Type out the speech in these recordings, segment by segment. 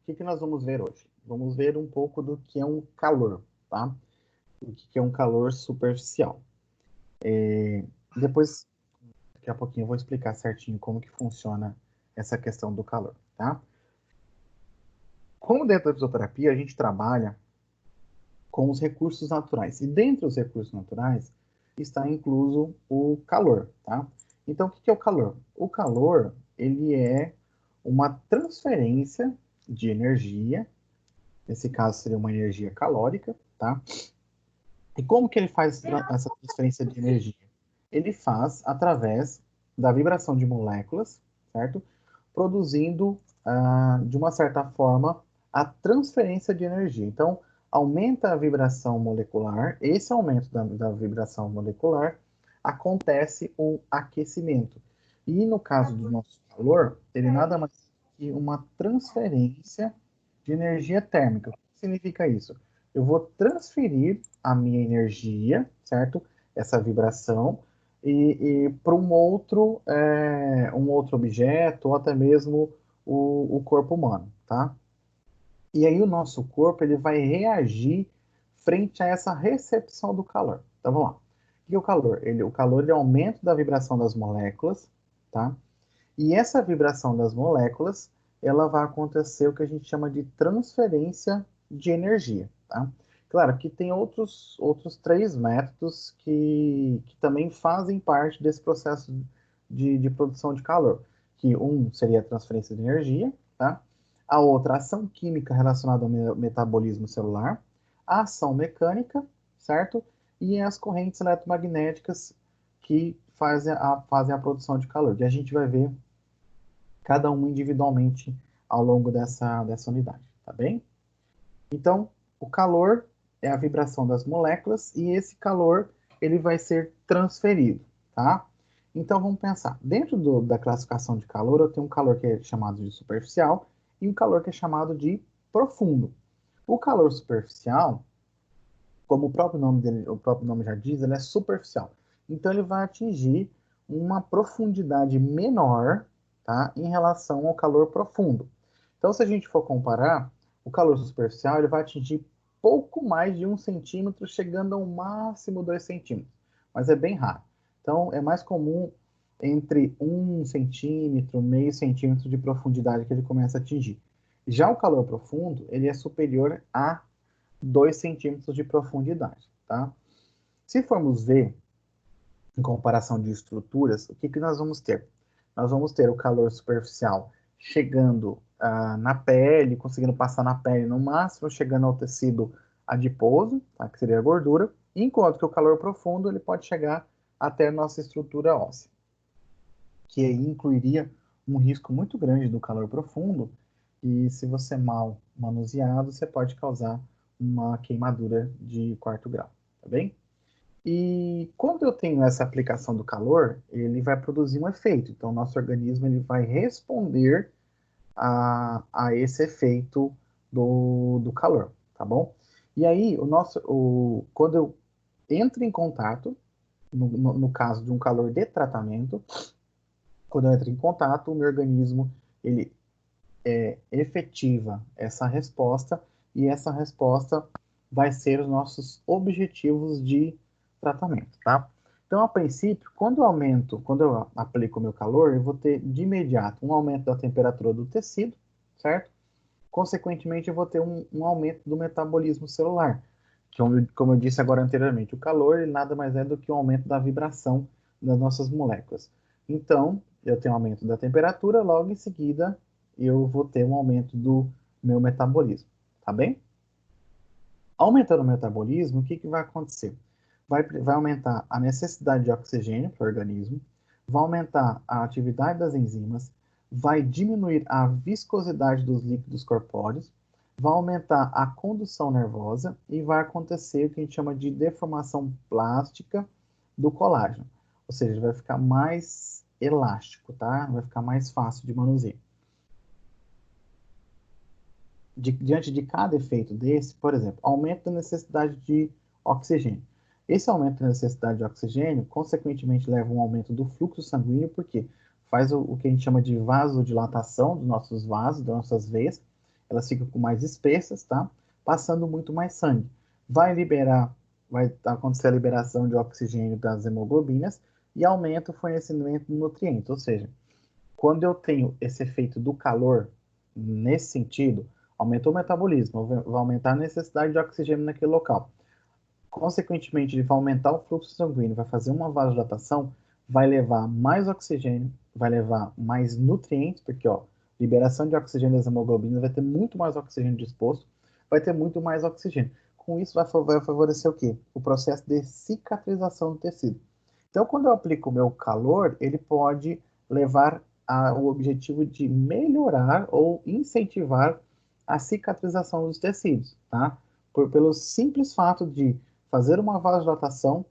que nós vamos ver hoje? Vamos ver um pouco do que é um calor, tá? O que é um calor superficial. Depois, daqui a pouquinho, eu vou explicar certinho como que funciona essa questão do calor, tá? Como dentro da fisioterapia, a gente trabalha com os recursos naturais. E dentre os recursos naturais está incluso o calor, tá? Então, o que é o calor? O calor, ele é uma transferência de energia, nesse caso seria uma energia calórica, tá? E como que ele faz essa transferência de energia? Ele faz através da vibração de moléculas, certo? Produzindo, de uma certa forma, a transferência de energia. Então, aumenta a vibração molecular, esse aumento da vibração molecular, acontece o aquecimento. E no caso do nosso calor, ele nada mais que uma transferência de energia térmica. O que significa isso? Eu vou transferir a minha energia, certo? Essa vibração, e para um outro objeto, ou até mesmo o corpo humano, tá? E aí o nosso corpo ele vai reagir frente a essa recepção do calor. Então vamos lá. O que é o calor? O calor é o aumento da vibração das moléculas, tá? E essa vibração das moléculas, ela vai acontecer o que a gente chama de transferência de energia, tá? Claro que tem outros três métodos que também fazem parte desse processo de produção de calor, que um seria a transferência de energia, tá? A outra, a ação química relacionada ao metabolismo celular, a ação mecânica, certo? E as correntes eletromagnéticas que fazem a produção de calor. E a gente vai ver cada uma individualmente ao longo dessa unidade, tá bem? Então, o calor é a vibração das moléculas e esse calor ele vai ser transferido, tá? Então, vamos pensar. Dentro da classificação de calor, eu tenho um calor que é chamado de superficial e um calor que é chamado de profundo. O calor superficial, como o próprio nome já diz, ele é superficial. Então, ele vai atingir uma profundidade menor, tá, em relação ao calor profundo. Então, se a gente for comparar, o calor superficial ele vai atingir pouco mais de 1 centímetro, chegando ao máximo 2 centímetros, mas é bem raro. Então, é mais comum entre 1 centímetro, meio centímetro de profundidade que ele começa a atingir. Já o calor profundo, ele é superior a 2 centímetros de profundidade, tá? Se formos ver, em comparação de estruturas, o que nós vamos ter? Nós vamos ter o calor superficial chegando na pele, conseguindo passar na pele no máximo, chegando ao tecido adiposo, tá? Que seria a gordura, enquanto que o calor profundo ele pode chegar até a nossa estrutura óssea, que aí incluiria um risco muito grande do calor profundo, e se você mal manuseado, você pode causar uma queimadura de 4º grau, tá bem? E quando eu tenho essa aplicação do calor, ele vai produzir um efeito. Então, nosso organismo ele vai responder a esse efeito do calor, tá bom? E aí, quando eu entro em contato, no caso de um calor de tratamento, quando eu entro em contato, o meu organismo ele efetiva essa resposta e essa resposta vai ser os nossos objetivos de tratamento, tá? Então, a princípio, quando eu aplico o meu calor, eu vou ter de imediato um aumento da temperatura do tecido, certo? Consequentemente, eu vou ter um aumento do metabolismo celular, que, como eu disse agora anteriormente, o calor ele nada mais é do que um aumento da vibração das nossas moléculas. Então, eu tenho um aumento da temperatura, logo em seguida, eu vou ter um aumento do meu metabolismo, tá bem? Aumentando o metabolismo, o que vai acontecer? Vai aumentar a necessidade de oxigênio para o organismo, vai aumentar a atividade das enzimas, vai diminuir a viscosidade dos líquidos corpóreos, vai aumentar a condução nervosa e vai acontecer o que a gente chama de deformação plástica do colágeno. Ou seja, ele vai ficar mais elástico, tá? Vai ficar mais fácil de manusear. Diante de cada efeito desse, por exemplo, aumento da necessidade de oxigênio. Esse aumento da necessidade de oxigênio, consequentemente, leva a um aumento do fluxo sanguíneo, porque faz o que a gente chama de vasodilatação dos nossos vasos, das nossas veias. elas ficam com mais espessas, tá? Passando muito mais sangue. Vai acontecer a liberação de oxigênio das hemoglobinas e aumenta o fornecimento de nutrientes. Ou seja, quando eu tenho esse efeito do calor, nesse sentido, aumentou o metabolismo, vai aumentar a necessidade de oxigênio naquele local. Consequentemente, ele vai aumentar o fluxo sanguíneo, vai fazer uma vasodilatação, vai levar mais oxigênio, vai levar mais nutrientes, porque ó, liberação de oxigênio das hemoglobinas vai ter muito mais oxigênio disposto, vai ter muito mais oxigênio. Com isso, vai favorecer o quê? O processo de cicatrização do tecido. Então, quando eu aplico o meu calor, ele pode levar o objetivo de melhorar ou incentivar a cicatrização dos tecidos, tá? Pelo simples fato de fazer uma vasodilatação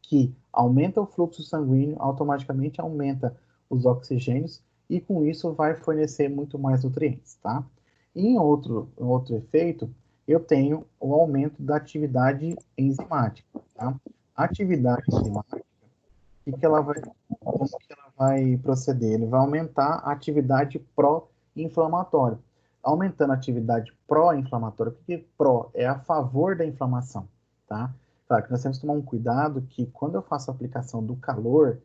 que aumenta o fluxo sanguíneo, automaticamente aumenta os oxigênios e com isso vai fornecer muito mais nutrientes, tá? E em outro efeito, eu tenho o aumento da atividade enzimática, tá? A atividade enzimática, como que ela vai proceder? Ele vai aumentar a atividade pró-inflamatória. Aumentando a atividade pró-inflamatória, porque pró é a favor da inflamação, tá? Claro que nós temos que tomar um cuidado que quando eu faço a aplicação do calor,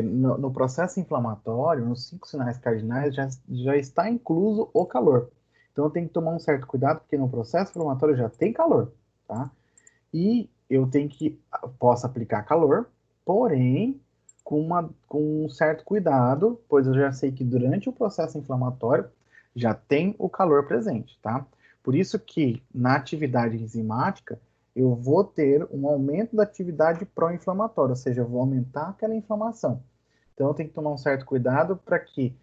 no processo inflamatório, nos 5 sinais cardinais, já está incluso o calor. Então eu tenho que tomar um certo cuidado, porque no processo inflamatório já tem calor, tá? E posso aplicar calor, porém, com um certo cuidado, pois eu já sei que durante o processo inflamatório já tem o calor presente, tá? Por isso que na atividade enzimática, eu vou ter um aumento da atividade pró-inflamatória, ou seja, eu vou aumentar aquela inflamação. Então, eu tenho que tomar um certo cuidado para que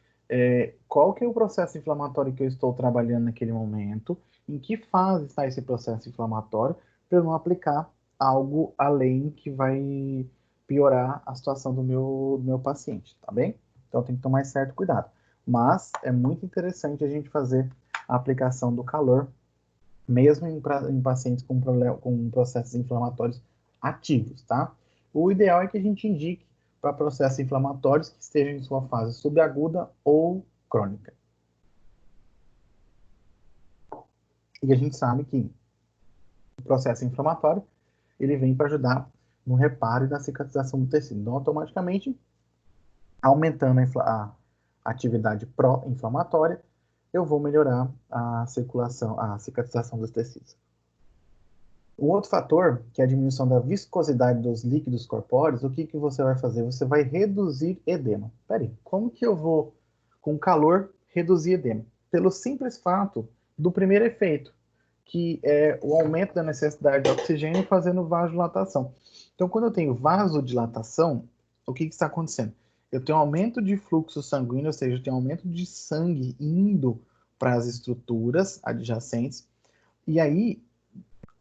qual que é o processo inflamatório que eu estou trabalhando naquele momento, em que fase está esse processo inflamatório, para eu não aplicar algo além que vai piorar a situação do meu paciente, tá bem? Então tem que tomar certo cuidado. Mas é muito interessante a gente fazer a aplicação do calor, mesmo em pacientes com processos inflamatórios ativos, tá? O ideal é que a gente indique para processos inflamatórios que estejam em sua fase subaguda ou crônica. E a gente sabe que o processo inflamatório ele vem para ajudar no reparo e na cicatrização do tecido. Então, automaticamente, aumentando a atividade pró-inflamatória, eu vou melhorar a circulação, a cicatrização dos tecidos. O outro fator, que é a diminuição da viscosidade dos líquidos corpóreos, o que você vai fazer? Você vai reduzir edema. Peraí, como que eu vou, com calor, reduzir edema? Pelo simples fato do primeiro efeito, que é o aumento da necessidade de oxigênio fazendo vasodilatação. Então, quando eu tenho vasodilatação, o que está acontecendo? Eu tenho aumento de fluxo sanguíneo, ou seja, eu tenho aumento de sangue indo para as estruturas adjacentes, e aí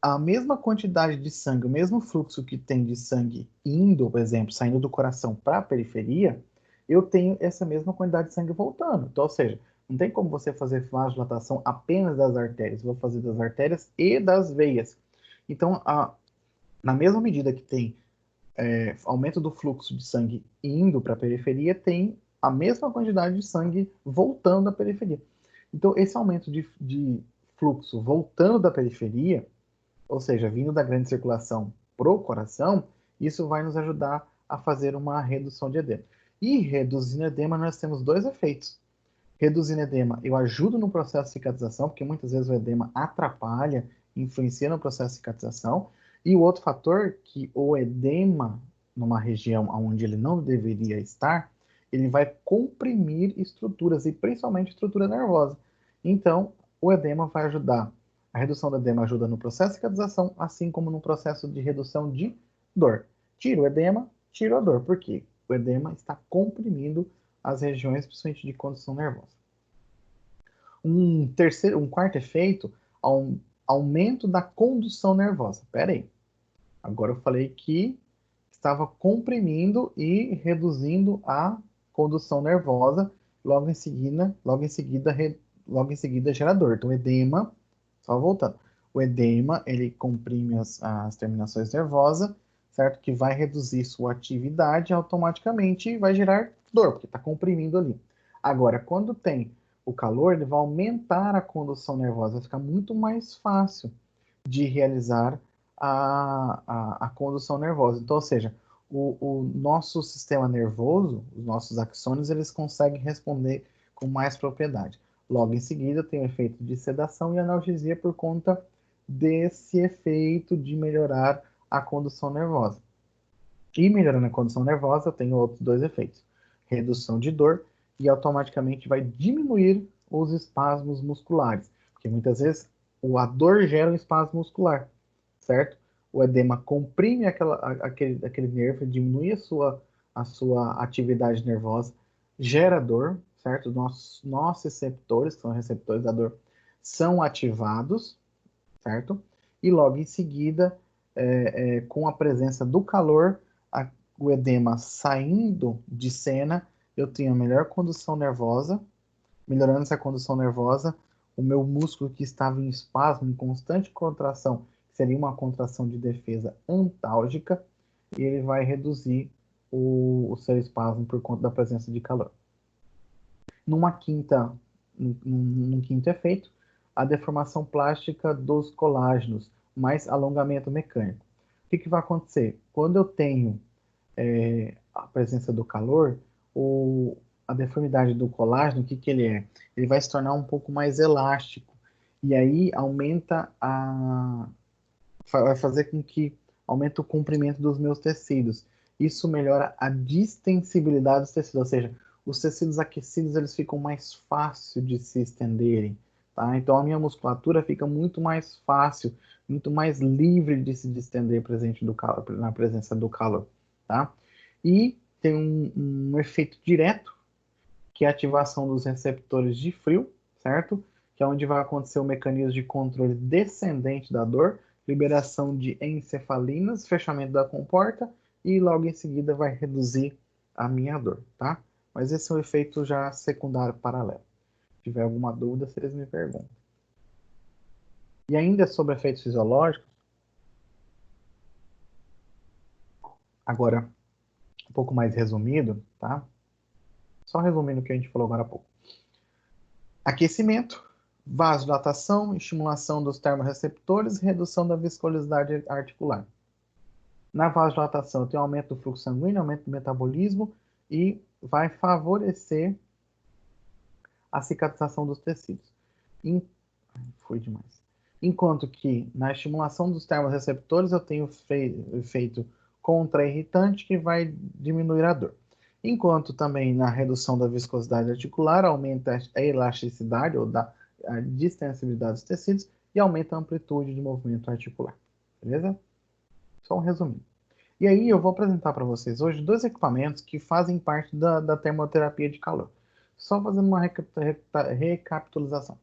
a mesma quantidade de sangue, o mesmo fluxo que tem de sangue indo, por exemplo, saindo do coração para a periferia, eu tenho essa mesma quantidade de sangue voltando. Então, ou seja, não tem como você fazer vasodilatação apenas das artérias, vou fazer das artérias e das veias. Então, na mesma medida que tem aumento do fluxo de sangue indo para a periferia, tem a mesma quantidade de sangue voltando da periferia. Então, esse aumento de fluxo voltando da periferia, ou seja, vindo da grande circulação para o coração, isso vai nos ajudar a fazer uma redução de edema. E reduzindo edema, nós temos dois efeitos. Reduzindo edema, eu ajudo no processo de cicatrização, porque muitas vezes o edema atrapalha, influencia no processo de cicatrização. E o outro fator, que o edema, numa região onde ele não deveria estar, ele vai comprimir estruturas, e principalmente estrutura nervosa. Então, o edema vai ajudar. A redução do edema ajuda no processo de cicatrização, assim como no processo de redução de dor. Tira o edema, tira a dor. Por quê? O edema está comprimindo as regiões, principalmente de condução nervosa. Um quarto efeito, aumento da condução nervosa. Pera aí. Agora eu falei que estava comprimindo e reduzindo a condução nervosa, logo em seguida gera dor. Então, edema, só voltando. O edema, ele comprime as terminações nervosas, certo? Que vai reduzir sua atividade automaticamente e vai gerar dor, porque está comprimindo ali. Agora, quando tem o calor, ele vai aumentar a condução nervosa, vai ficar muito mais fácil de realizar a condução nervosa. Então, ou seja, o nosso sistema nervoso, os nossos axônios, eles conseguem responder com mais propriedade. Logo em seguida, tem o efeito de sedação e analgesia por conta desse efeito de melhorar a condução nervosa. E melhorando a condução nervosa, eu tenho outros dois efeitos. Redução de dor e automaticamente vai diminuir os espasmos musculares. Porque muitas vezes a dor gera um espasmo muscular, certo? O edema comprime aquele nervo, diminui a sua atividade nervosa, gera dor, certo? Nossos receptores, que são receptores da dor, são ativados, certo? E logo em seguida, com a presença do calor, o edema saindo de cena, eu tenho a melhor condução nervosa. Melhorando essa condução nervosa, o meu músculo que estava em espasmo, em constante contração, seria uma contração de defesa antálgica, e ele vai reduzir o seu espasmo por conta da presença de calor. Num quinto efeito, a deformação plástica dos colágenos, mais alongamento mecânico. O que vai acontecer? Quando eu tenho a presença do calor, a deformidade do colágeno, o que ele é? Ele vai se tornar um pouco mais elástico. E aí vai fazer com que aumente o comprimento dos meus tecidos. Isso melhora a distensibilidade dos tecidos, ou seja, os tecidos aquecidos eles ficam mais fácil de se estenderem, tá? Então a minha musculatura fica muito mais fácil, muito mais livre de se distender na presença do calor, tá? E tem um efeito direto, que é a ativação dos receptores de frio, certo? Que é onde vai acontecer o mecanismo de controle descendente da dor, liberação de encefalinas, fechamento da comporta e logo em seguida vai reduzir a minha dor, tá? Mas esse é um efeito já secundário paralelo. Se tiver alguma dúvida, vocês me perguntam. E ainda sobre efeitos fisiológicos, agora um pouco mais resumido, tá? Só resumindo o que a gente falou agora há pouco. Aquecimento, vasodilatação, estimulação dos termorreceptores e redução da viscosidade articular. Na vasodilatação, tem aumento do fluxo sanguíneo, aumento do metabolismo e vai favorecer a cicatrização dos tecidos. Foi demais. Enquanto que na estimulação dos termorreceptores eu tenho efeito contra-irritante que vai diminuir a dor. Enquanto também na redução da viscosidade articular aumenta a elasticidade ou a distensibilidade dos tecidos e aumenta a amplitude de movimento articular. Beleza? Só um resuminho. E aí eu vou apresentar para vocês hoje dois equipamentos que fazem parte da termoterapia de calor. Só fazendo uma recapitulação.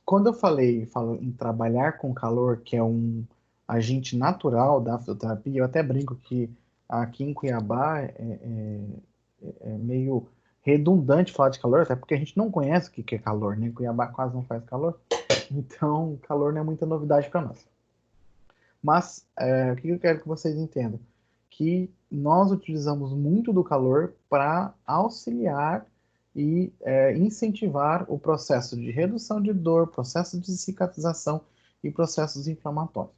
Quando eu falo em trabalhar com calor, que é um agente natural da fitoterapia, eu até brinco que aqui em Cuiabá é meio redundante falar de calor, até porque a gente não conhece o que é calor, né? Cuiabá quase não faz calor, então calor não é muita novidade para nós. Mas o que eu quero que vocês entendam? Que nós utilizamos muito do calor para auxiliar e incentivar o processo de redução de dor, processo de cicatrização e processos inflamatórios.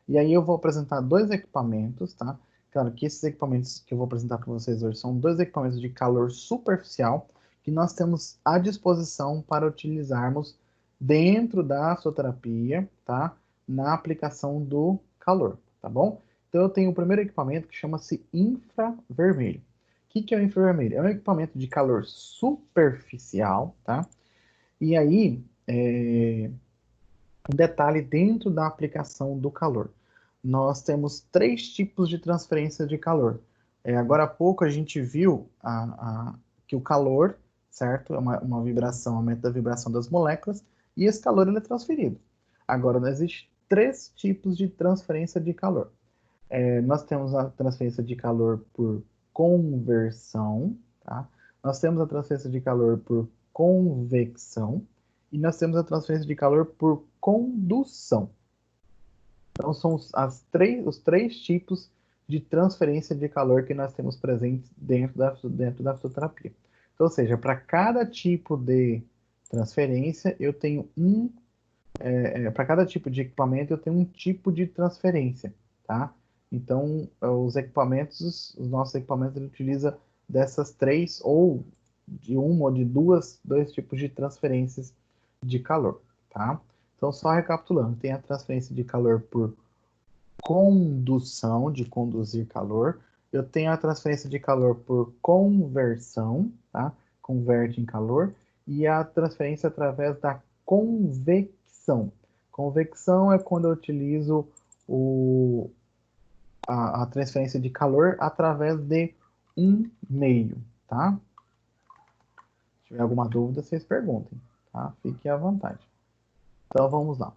E aí eu vou apresentar dois equipamentos, tá? Claro que esses equipamentos que eu vou apresentar para vocês hoje são dois equipamentos de calor superficial que nós temos à disposição para utilizarmos dentro da fisioterapia, tá? Na aplicação do calor, tá bom? Então eu tenho o primeiro equipamento que chama-se infravermelho. O que é o infravermelho? É um equipamento de calor superficial, tá? E aí, um detalhe dentro da aplicação do calor. Nós temos três tipos de transferência de calor. Agora há pouco a gente viu que o calor, certo? É uma vibração, aumento da vibração das moléculas, e esse calor ele é transferido. Agora, existem três tipos de transferência de calor. Nós temos a transferência de calor por conversão, tá? Nós temos a transferência de calor por convecção e nós temos a transferência de calor por condução. Então, são os três tipos de transferência de calor que nós temos presentes dentro da fisioterapia. Então, ou seja, para cada tipo de transferência, eu tenho para cada tipo de equipamento, eu tenho um tipo de transferência, tá? Então, os nossos equipamentos, ele utiliza dessas três, ou de uma ou de dois tipos de transferências de calor, tá? Então, só recapitulando, tem a transferência de calor por condução, de conduzir calor. Eu tenho a transferência de calor por conversão, tá? Converte em calor. E a transferência através da convecção. Convecção é quando eu utilizo a transferência de calor através de um meio, tá? Se tiver alguma dúvida, vocês perguntem, tá? Fiquem à vontade. Então, vamos lá.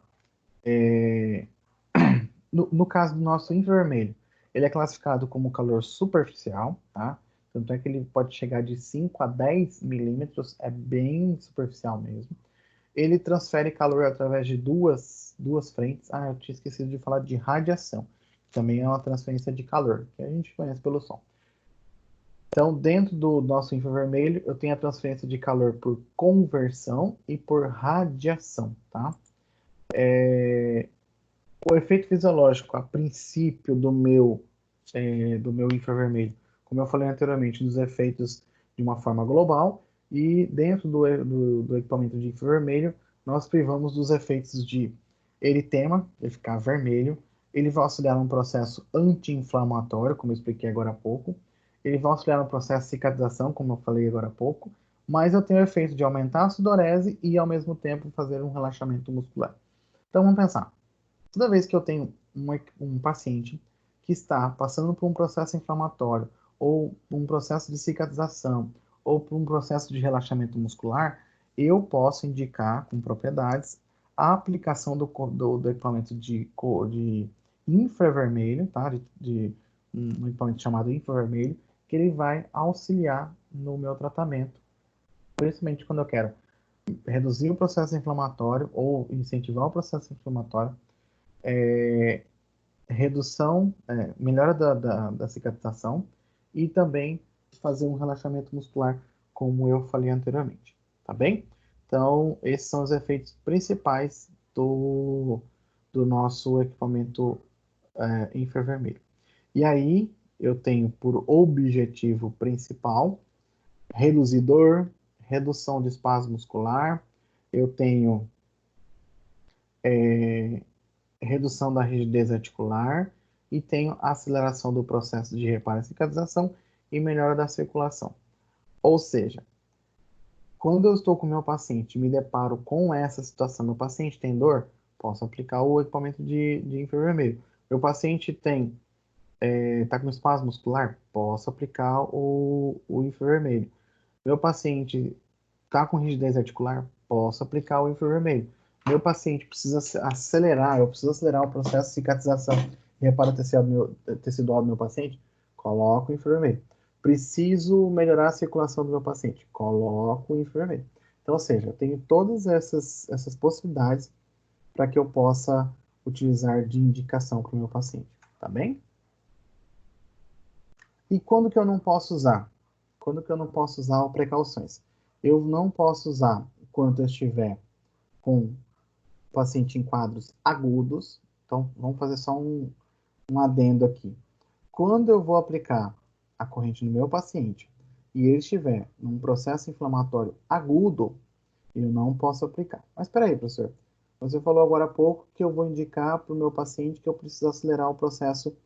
No caso do nosso infravermelho, ele é classificado como calor superficial, tá? Tanto é que ele pode chegar de 5 a 10 milímetros, é bem superficial mesmo. Ele transfere calor através de duas frentes. Ah, eu tinha esquecido de falar de radiação. Também é uma transferência de calor, que a gente conhece pelo som. Então, dentro do nosso infravermelho, eu tenho a transferência de calor por conversão e por radiação, tá? O efeito fisiológico, a princípio do meu infravermelho, como eu falei anteriormente, dos efeitos de uma forma global, e dentro do equipamento de infravermelho, nós privamos dos efeitos de eritema, ele ficar vermelho, ele vai auxiliar num processo anti-inflamatório, como eu expliquei agora há pouco, ele vai auxiliar no processo de cicatrização, como eu falei agora há pouco, mas eu tenho o efeito de aumentar a sudorese e, ao mesmo tempo, fazer um relaxamento muscular. Então, vamos pensar. Toda vez que eu tenho um paciente que está passando por um processo inflamatório, ou um processo de cicatrização, ou por um processo de relaxamento muscular, eu posso indicar com propriedades a aplicação do equipamento de infravermelho, tá? Um equipamento chamado infravermelho, que ele vai auxiliar no meu tratamento, principalmente quando eu quero reduzir o processo inflamatório ou incentivar o processo inflamatório, melhora da cicatrização e também fazer um relaxamento muscular, como eu falei anteriormente, tá bem? Então, esses são os efeitos principais do nosso equipamento infravermelho. E aí, eu tenho por objetivo principal reduzir dor, redução de espasmo muscular, eu tenho redução da rigidez articular e tenho aceleração do processo de reparo e cicatrização e melhora da circulação. Ou seja, quando eu estou com o meu paciente e me deparo com essa situação, meu paciente tem dor, posso aplicar o equipamento de infravermelho. Meu paciente está com espasmo muscular, posso aplicar o infravermelho. Meu paciente está com rigidez articular, posso aplicar o infravermelho. Meu paciente precisa acelerar, eu preciso acelerar o processo de cicatrização e reparo tecidual do meu paciente, coloco o infravermelho. Preciso melhorar a circulação do meu paciente, coloco o infravermelho. Então, ou seja, eu tenho todas essas possibilidades para que eu possa utilizar de indicação para o meu paciente, tá bem? E quando que eu não posso usar? Quando que eu não posso usar precauções? Eu não posso usar quando eu estiver com o paciente em quadros agudos. Então, vamos fazer só um adendo aqui. Quando eu vou aplicar a corrente no meu paciente e ele estiver num processo inflamatório agudo, eu não posso aplicar. Mas espera aí, professor. Você falou agora há pouco que eu vou indicar para o meu paciente que eu preciso acelerar o processo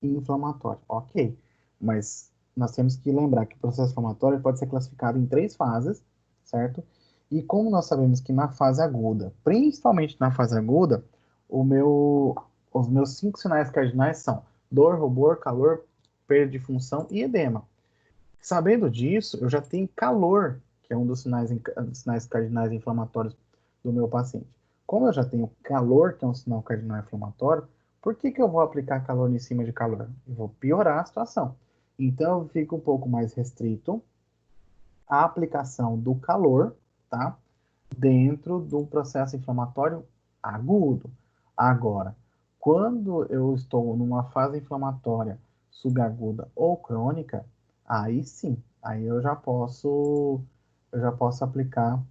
inflamatório. Ok, mas nós temos que lembrar que o processo inflamatório pode ser classificado em três fases, certo? E como nós sabemos que na fase aguda, principalmente na fase aguda, os meus 5 sinais cardinais são dor, rubor, calor, perda de função e edema. Sabendo disso, eu já tenho calor, que é um dos sinais cardinais inflamatórios do meu paciente. Como eu já tenho calor, que é um sinal cardinal inflamatório, por que eu vou aplicar calor em cima de calor? Eu vou piorar a situação. Então, eu fico um pouco mais restrito à aplicação do calor, tá? Dentro do processo inflamatório agudo. Agora, quando eu estou numa fase inflamatória subaguda ou crônica, Aí sim, aí eu já posso aplicar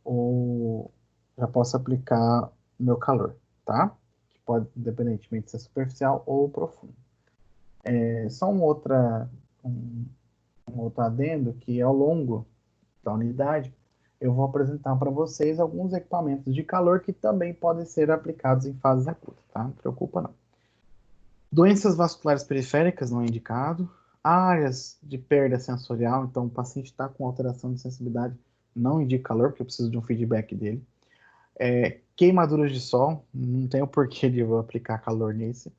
o, já posso aplicar o meu calor, tá? Que pode, independentemente ser superficial ou profundo. É só um, um outro adendo que ao longo da unidade eu vou apresentar para vocês alguns equipamentos de calor que também podem ser aplicados em fases agudas, tá? Não preocupa não. Doenças vasculares periféricas não é indicado. Áreas de perda sensorial, então o paciente está com alteração de sensibilidade, não indica calor, porque eu preciso de um feedback dele. Queimaduras de sol, não tem o porquê de eu aplicar calor nisso.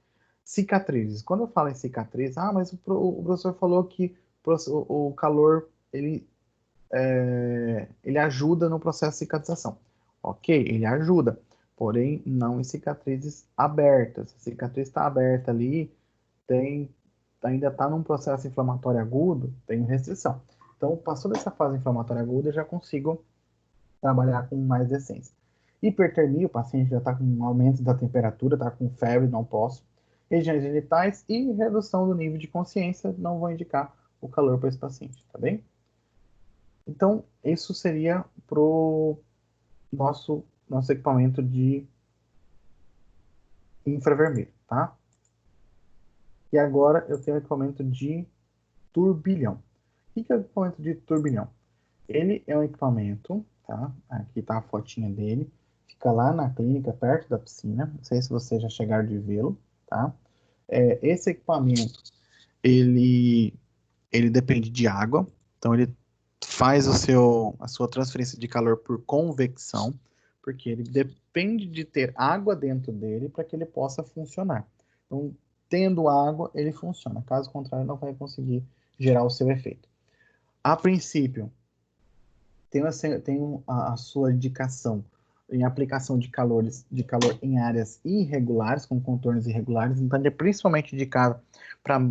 Cicatrizes. Quando eu falo em cicatriz, mas o professor falou que o calor ele ajuda no processo de cicatrização. Ok, ele ajuda, porém não em cicatrizes abertas. Se a cicatriz está aberta ali, ainda está num processo inflamatório agudo, tem restrição. Então, passou dessa fase inflamatória aguda, eu já consigo trabalhar com mais decência. Hipertermia, o paciente já está com um aumento da temperatura, está com febre, não posso. Regiões genitais e redução do nível de consciência, não vou indicar o calor para esse paciente, tá bem? Então, isso seria para o nosso equipamento de infravermelho, tá? E agora eu tenho o equipamento de turbilhão. O que é o equipamento de turbilhão? Ele é um equipamento, tá? Aqui tá a fotinha dele. Fica lá na clínica, perto da piscina. Não sei se vocês já chegaram de vê-lo, tá? Esse equipamento, ele, ele depende de água. Então, ele faz a sua transferência de calor por convecção, porque ele depende de ter água dentro dele para que ele possa funcionar. Então, tendo água, ele funciona. Caso contrário, não vai conseguir gerar o seu efeito. A princípio, tem a sua indicação em aplicação de calor em áreas irregulares, com contornos irregulares, então ele é principalmente indicado para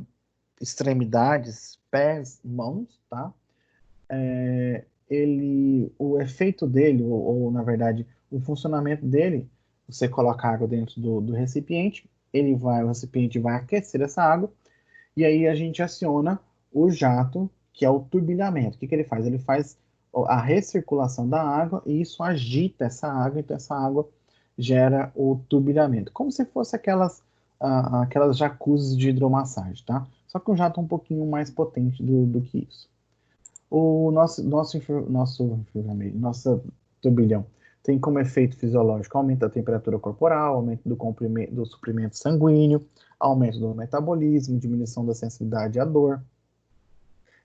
extremidades, pés, mãos, tá? O efeito dele, na verdade, o funcionamento dele, você coloca água dentro do recipiente, o recipiente vai aquecer essa água, e aí a gente aciona o jato, que é o turbilhamento. O que ele faz? Ele faz a recirculação da água e isso agita essa água, então essa água gera o turbilhamento. Como se fosse aquelas jacuzzis de hidromassagem, tá? Só que um jato um pouquinho mais potente do que isso. O nosso turbilhão tem como efeito fisiológico aumento da temperatura corporal, aumento do suprimento sanguíneo, aumento do metabolismo, diminuição da sensibilidade à dor,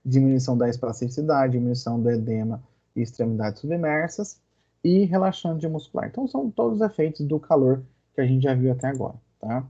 diminuição da espasticidade, diminuição do edema e extremidades submersas e relaxante muscular. Então, são todos os efeitos do calor que a gente já viu até agora, tá?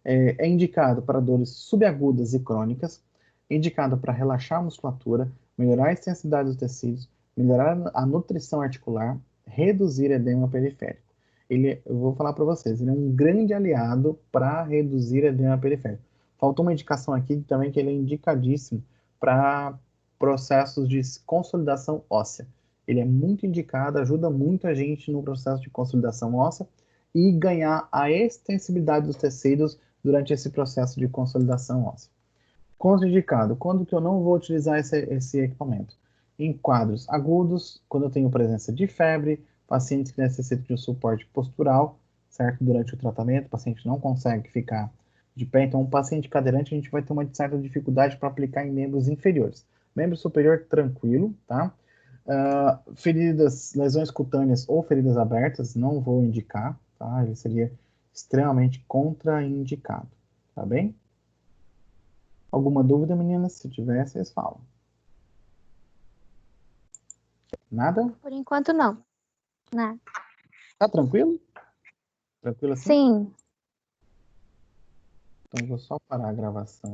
É indicado para dores subagudas e crônicas, é indicado para relaxar a musculatura, melhorar a extensidade dos tecidos, melhorar a nutrição articular, reduzir edema periférico. Eu vou falar para vocês, ele é um grande aliado para reduzir edema periférico. Faltou uma indicação aqui também que ele é indicadíssimo para processos de consolidação óssea. Ele é muito indicado, ajuda muito a gente no processo de consolidação óssea e ganhar a extensibilidade dos tecidos durante esse processo de consolidação óssea. Contraindicado, quando que eu não vou utilizar esse equipamento? Em quadros agudos, quando eu tenho presença de febre, pacientes que necessitam de um suporte postural, certo? Durante o tratamento, o paciente não consegue ficar de pé, então um paciente cadeirante a gente vai ter uma certa dificuldade para aplicar em membros inferiores. Membro superior, tranquilo, tá? Lesões cutâneas ou feridas abertas, não vou indicar, tá? Ele seria extremamente contraindicado, tá bem? Alguma dúvida, meninas? Se tiver, vocês falam. Nada? Por enquanto, não. Né? Tá tranquilo? Tranquilo assim? Sim. Então, eu vou só parar a gravação.